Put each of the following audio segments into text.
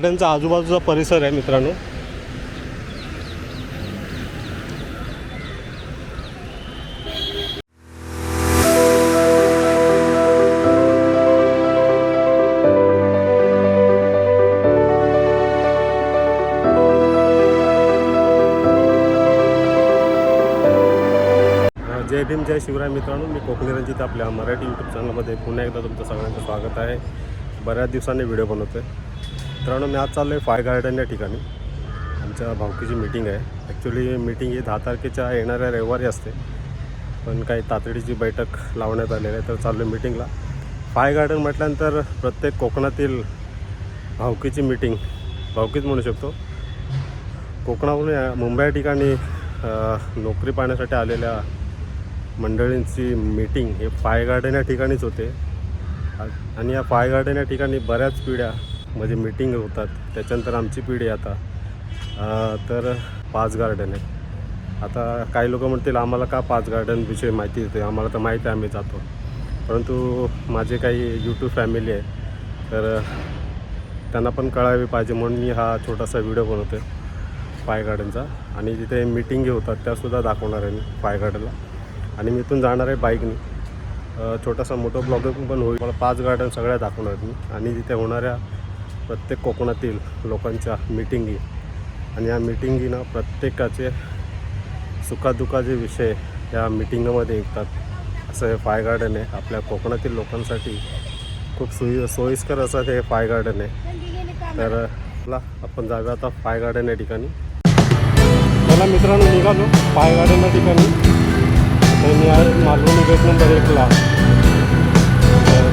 गार्डनचा आजूबाजूचा परिसर आहे मित्रांनो. जय भीम जय शिवराय मित्रांनो. मी कोकणी रंजित आपल्या मराठी यूट्यूब चॅनलमध्ये पुन्हा एकदा तुमचं सगळ्यांचं स्वागत आहे. बऱ्याच दिवसांनी व्हिडिओ बनवतो आहे मित्रांनो. मी आज चाललो आहे फाय गार्डन या ठिकाणी. आमच्या भावकीची मीटिंग आहे. ॲक्च्युली मीटिंग ही 10 तारखेच्या येणाऱ्या रविवारी असते, पण काही तातडीची बैठक लावण्यात आलेली आहे, तर चाललो आहे मीटिंगला. फाय गार्डन म्हटल्यानंतर प्रत्येक कोकणातील भावकीची मीटिंग, भावकीच म्हणू शकतो. कोकणावरून मुंबई या ठिकाणी नोकरी पाहण्यासाठी आलेल्या मंडळींची मीटिंग हे फाय गार्डन या ठिकाणीच होते. आणि या फाय गार्डन या ठिकाणी बऱ्याच पिढ्या म्हणजे मीटिंग होतात. त्याच्यानंतर आमची पिढी आता तर 5 गार्डन आहे. आता काही लोक म्हणतील आम्हाला का 5 गार्डनविषयी माहिती देते, आम्हाला तर माहिती आहे, आम्ही जातो. परंतु माझे काही यूट्यूब फॅमिली आहे, तर त्यांना पण कळावी पाहिजे म्हणून मी हा छोटासा व्हिडिओ बनवतो आहे फाय गार्डनचा. आणि जिथे मीटिंगी होतात त्यासुद्धा दाखवणार आहे मी फाय गार्डनला. आणि मी इथून जाणार आहे बाईकनी. छोटासा मोठं ब्लॉगिंग पण होईल. मला 5 गार्डन सगळ्या दाखवणार मी, आणि तिथे होणाऱ्या प्रत्येक कोकणातील लोकांच्या मीटिंगी. आणि या मीटिंगीनं प्रत्येकाचे सुखादुखाचे विषय या मीटिंगमध्ये येतात. असं हे फाय गार्डन आहे. आपल्या कोकणातील लोकांसाठी खूप सोयीस्कर असं हे फाय गार्डन आहे. तर आपण जाऊया आता फाय गार्डन या ठिकाणी. चला मित्रांनो, निघालो फाय गार्डन या ठिकाणी. त्यांनी आज मालवणी गेट नंबर 1ला.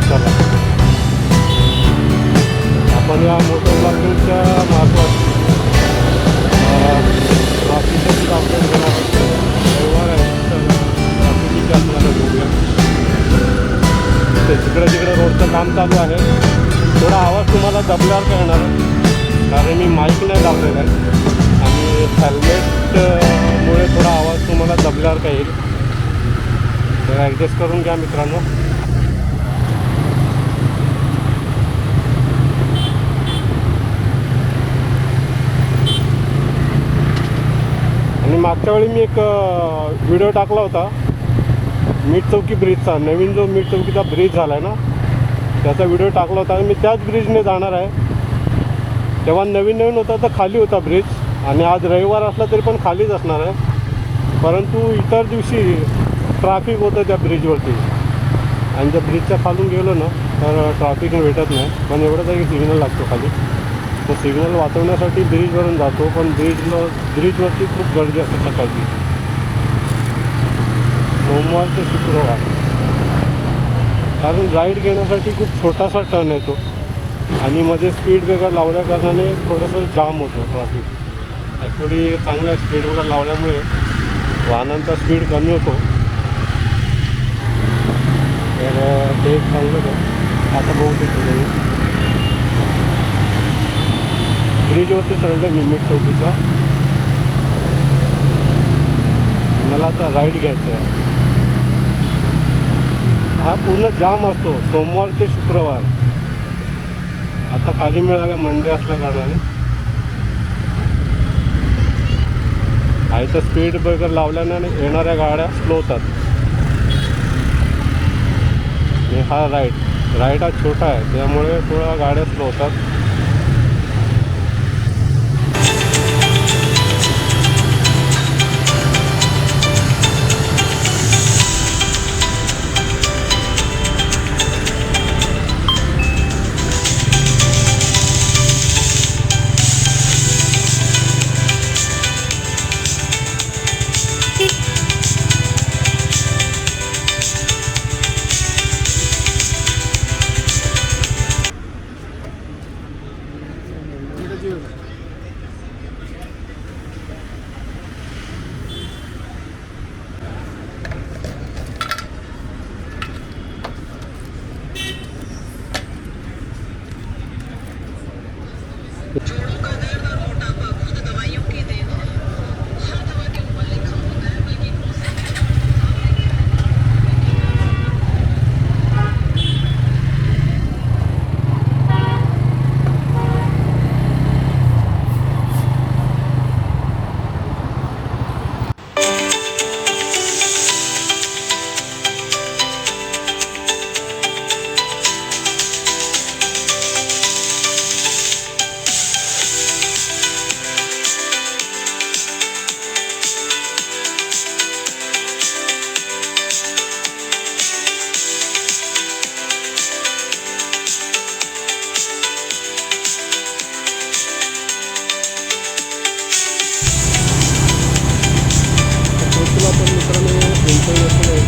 चला आपण या मोटर ब्लॉगिंगच्या मार्फत ट्रॉफिकची अपडेट घेणार आहोत. रविवार आहे, तर ट्रॉफिकची आपल्याला बघूया. तिकडे रोडचं काम चालू आहे. थोडा आवाज तुम्हाला दबल्यावर काय येणार आहे, कारण मी माईक नाही लावलेला आहे आणि हेल्मेटमुळे थोडा आवाज तुम्हाला दबल्यावर काय येईल, तर ॲडजस्ट करून घ्या मित्रांनो. आणि मागच्या वेळी मी एक व्हिडिओ टाकला होता मीठ चौकी ब्रिजचा. नवीन जो मीठ चौकीचा ब्रिज झाला आहे ना, त्याचा व्हिडिओ टाकला होता. आणि मी त्याच ब्रिजने जाणार आहे. तेव्हा नवीन होता तर खाली होता ब्रिज, आणि आज रविवार असला तरी पण खालीच असणार आहे. परंतु इतर दिवशी ट्रॅफिक होतं त्या ब्रिजवरती, आणि जर ब्रिजच्या खालून गेलो ना तर ट्रॅफिक भेटत नाही. पण एवढंच आहे की सिग्नल लागतो खाली, तो सिग्नल वाचवण्यासाठी ब्रिजवरून जातो. पण ब्रिजवरती खूप गर्दी असते सकाळची, सोमवार ते शुक्रवार. कारण राईड घेण्यासाठी खूप छोटासा टर्न येतो, आणि मध्ये स्पीड ब्रेकर लावल्या कारणाने थोडंसं जाम होतो ट्रॅफिक. ॲक्च्युली चांगल्या स्पीड ब्रेकर लावल्यामुळे वाहनांचा स्पीड कमी होतो, तर ते एक चांगलं होतं. आता बहुतेक ब्रिजवरती चढलं मी मीठ चौकीचा. मला आता राईड घ्यायचं आहे. हा पूर्ण जाम असतो सोमवार ते शुक्रवार. आता खाली मिळाला मंडे असल्या कारणाने आहे, तर स्पीड ब्रेकर लावल्याने येणाऱ्या गाड्या स्लो होतात. आणि हा राईड हा छोटा आहे, त्यामुळे थोड्या गाड्या स्लो होतात.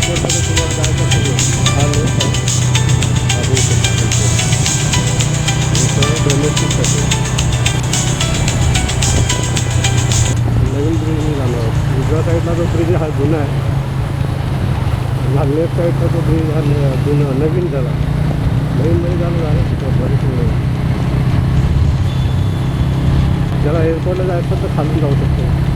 एअरपोर्टला तर तुम्हाला जायचं असेल हा लोक डोमेस्टिकसाठी नवीन ब्रिज जाणार आहोत. उजव्या साईडला जो ब्रिज हा जुना आहे, हा लेफ्ट साईडचा जो ब्रिज हा जुना नवीन झाला. नवीनमध्ये झालं बरेच वेळ. ज्याला एअरपोर्टला जायचं तर खालून जाऊ शकतो.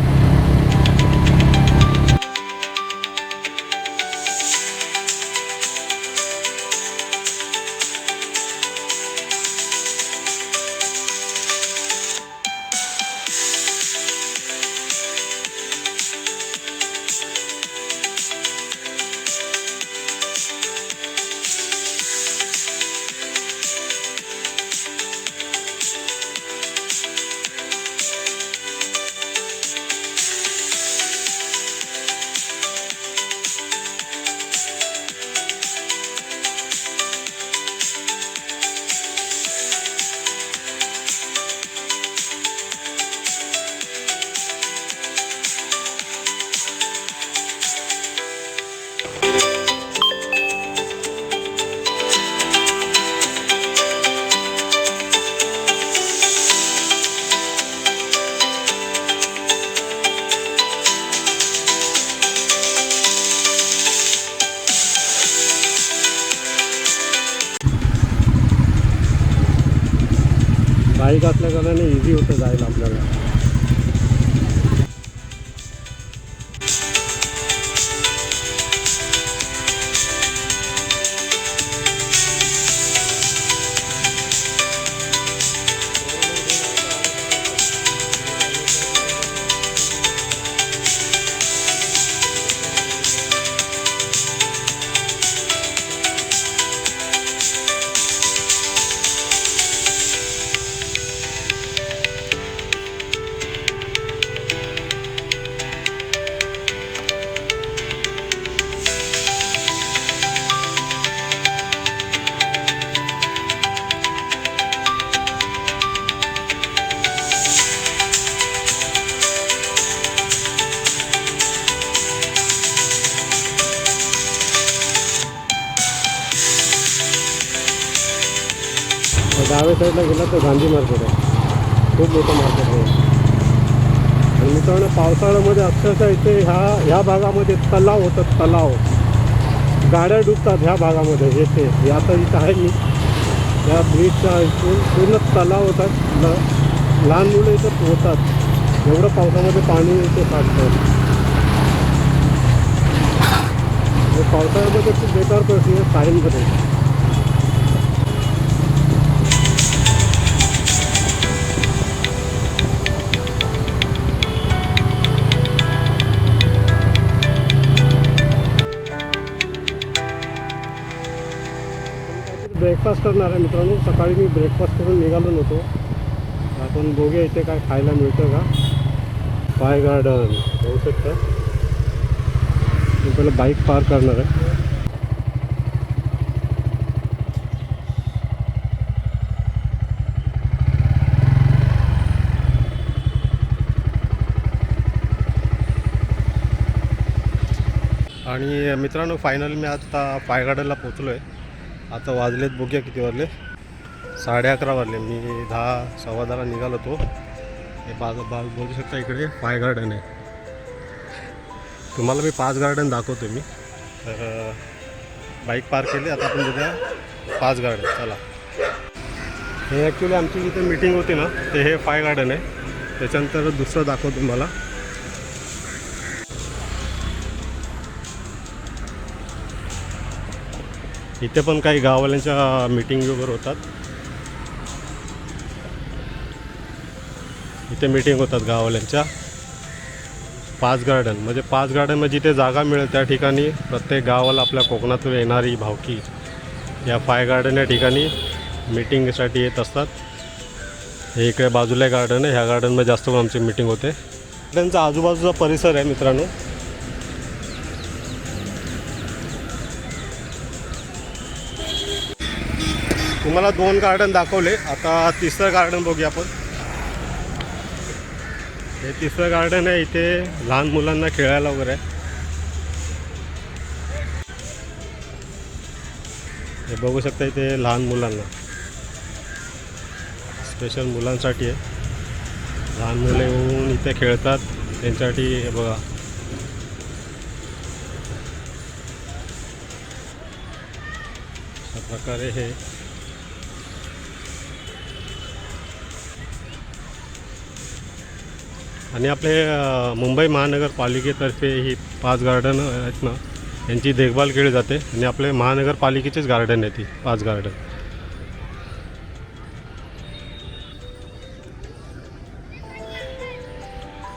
बाईक असल्या कारणाने इझी होतं जायला आपल्याला. डाव्या साईडला गेला तर गांधी मार्केट आहे, खूप मोठं मार्केट आहे. आणि मित्रांनो पावसाळ्यामध्ये अक्षरशः इथे ह्या भागामध्ये तलाव होतात. तलाव गाड्या डुबतात ह्या भागामध्ये. येथे आता इथं आहे मी या ब्रिजच्या इथून पूर्ण तलाव होतात. लहान मुलं इथं पोहतात, एवढं पावसामध्ये पाणी इथे साठतं. पावसाळ्यामध्ये खूप बेकार परिस्थिती आहे साईनमध्ये. ब्रेकफास्ट करणार आहे मित्रांनो. सकाळी मी ब्रेकफास्ट करून निघालो नव्हतो. आपण बघूया इथे काय खायला मिळतं का. फाय गार्डन होऊ शकतं. मी पहिलं बाईक पार्क करणार आहे. आणि मित्रांनो फायनल मी आता फाय गार्डनला पोचलो आहे. आता वाजलेत बघूया किती वाजले. 11:30 वाजले. मी 10:15 निघालो होतो. हे बाग बघू शकता इकडे फाय गार्डन आहे. तुम्हाला मी 5 गार्डन दाखवतो मी. तर बाईक पार्क केली. आता आपण बघूया 5 गार्डन. चला. हे ॲक्च्युली आमची इथे मीटिंग होती ना, ते हे फाय गार्डन आहे. त्याच्यानंतर दुसरं दाखवतो तुम्हाला. इथे पण काही गाववाल्यांच्या मीटिंग वगैरे होतात. इथे मीटिंग होतात गाववाल्यांच्या. 5 गार्डन म्हणजे 5 गार्डन म्हणजे जिथे जागा मिळेल त्या ठिकाणी प्रत्येक गावाला आपल्या कोकणातून येणारी भावकी या फाय गार्डन या ठिकाणी मीटिंगसाठी येत असतात. हे इकडे बाजूला गार्डन आहे. ह्या गार्डनमध्ये जास्त करून आमची मीटिंग होते. गार्डनचा आजूबाजूचा परिसर आहे मित्रांनो. तुम्हाला 2 गार्डन दाखवले. आता तिसरं गार्डन बघूया आपण. हे तिसरं गार्डन आहे. इथे लहान मुलांना खेळायला वगैरे आहे. हे बघू शकता इथे लहान मुलांना स्पेशल मुलांसाठी आहे. लहान मुलं येऊन इथे खेळतात त्यांच्यासाठी. हे बघा अशा प्रकारे हे आणि आपले मुंबई महानगरपालिकेतर्फे ही 5 गार्डन आहेत ना, यांची देखभाल केली जाते आणि आपले महानगरपालिकेचेच गार्डन आहे ती 5 गार्डन.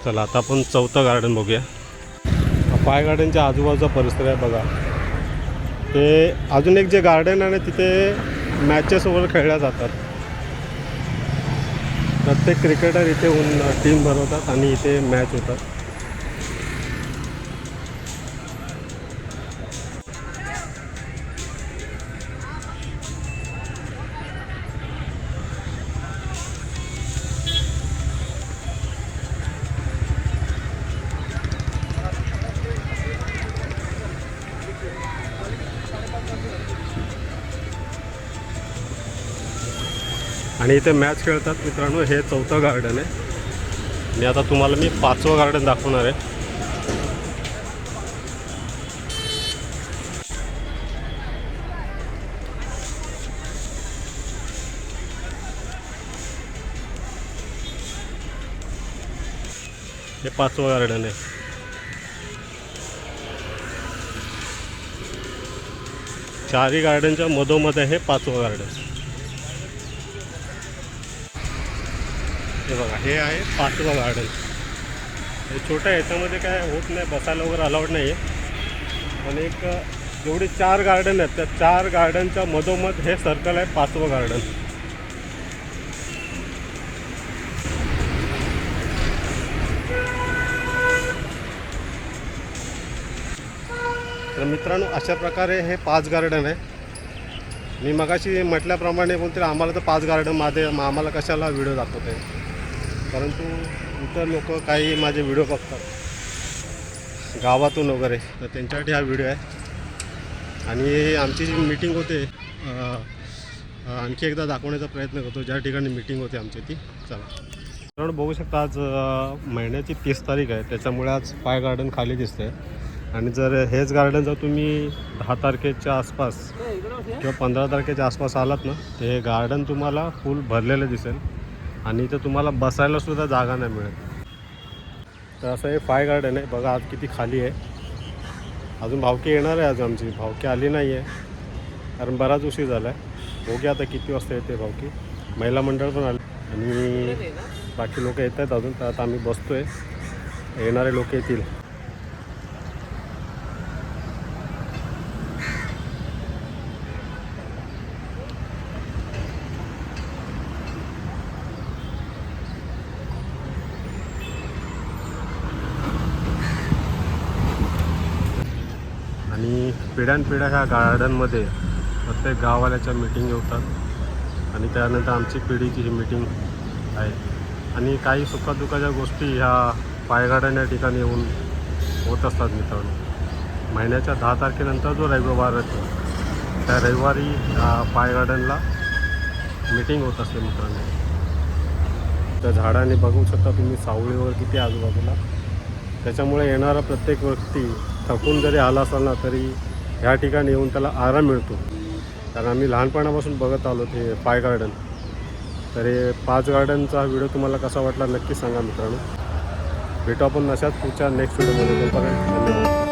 चला आता आपण 4थं गार्डन बघूया. 5 गार्डनच्या आजूबाजूचा परिसर आहे बघा. ते अजून एक जे गार्डन आहे ना, तिथे मॅचेस वगैरे खेळल्या जातात. प्रत्येक क्रिकेटर इथे येऊन टीम बनवतात आणि इथे मॅच होतात. आणि इथे मॅच खेळतात मित्रांनो. हे 4थं गार्डन आहे. आणि आता तुम्हाला मी 5वं गार्डन दाखवणार आहे. हे 5वं गार्डन आहे. चारही गार्डनच्या मधोमध आहे हे 5वं गार्डन. हे बघा हे आहे 5वं गार्डन. हे छोटं आहे, याच्यामध्ये काय होत नाही, बसायला वगैरे अलाउड नाही आहे. पण एक जेवढे 4 गार्डन आहेत त्या 4 गार्डनच्या मधोमध हे सर्कल आहे 5वं गार्डन. तर मित्रांनो अशा प्रकारे हे 5 गार्डन आहे. मी मगाशी म्हटल्याप्रमाणे कोणतरी आम्हाला तर 5 गार्डनमध्ये आम्हाला कशाला व्हिडिओ दाखवत आहे, परंतु इतर लोक काही माझे व्हिडिओ बघतात गावातून वगैरे, तर त्यांच्यासाठी हा व्हिडिओ आहे. आणि आमची जी मीटिंग होते आणखी एकदा दाखवण्याचा प्रयत्न करतो ज्या ठिकाणी मीटिंग होते आमची ती. चला तर बघू शकता आज महिन्याची 30 तारीख आहे, त्याच्यामुळे आज 5 गार्डन खाली दिसतं आहे. आणि जर हेच गार्डन जर तुम्ही 10 तारखेच्या आसपास किंवा 15 तारखेच्या आसपास आलात ना, ते हे गार्डन तुम्हाला फुल भरलेलं दिसेल आणि इथं तुम्हाला बसायलासुद्धा जागा नाही मिळत. तर असं हे 5 गार्डन आहे बघा. आज किती खाली आहे. अजून भावकी येणार आहे. आज आमची भावकी आली नाही आहे कारण बराच उशीर झाला आहे. बघूया आता किती वाजता येते भावकी. महिला मंडळ पण आले आणि बाकी लोक येत आहेत अजून. तर आता आम्ही बसतो आहे, येणारे लोक येतील. आणि पिढ्यानपिढ्या ह्या गार्डनमध्ये प्रत्येक गाववाल्याच्या मीटिंग होतात आणि त्यानंतर आमची पिढीची ही मीटिंग आहे. आणि काही सुखदुःखाच्या गोष्टी ह्या 5 गार्डन या ठिकाणी येऊन होत असतात मित्रांनो. महिन्याच्या 10 तारखेनंतर जो रविवार येतो त्या रविवारी 5 गार्डनला मीटिंग होत असते मित्रांनो. त्या झाडाने बघू शकता तुम्ही सावळी वगैरे किती आजूबाजूला. त्याच्यामुळे येणारा प्रत्येक व्यक्ती थकून जरी आला असाल ना तरी ह्या ठिकाणी येऊन त्याला आराम मिळतो. कारण आम्ही लहानपणापासून बघत आलो ते 5 गार्डन. तर हे 5 गार्डनचा व्हिडिओ तुम्हाला कसा वाटला नक्की सांगा मित्रांनो. भेटू आपण अशाच पुढच्या नेक्स्ट व्हिडिओमध्ये. तोपर्यंत धन्यवाद.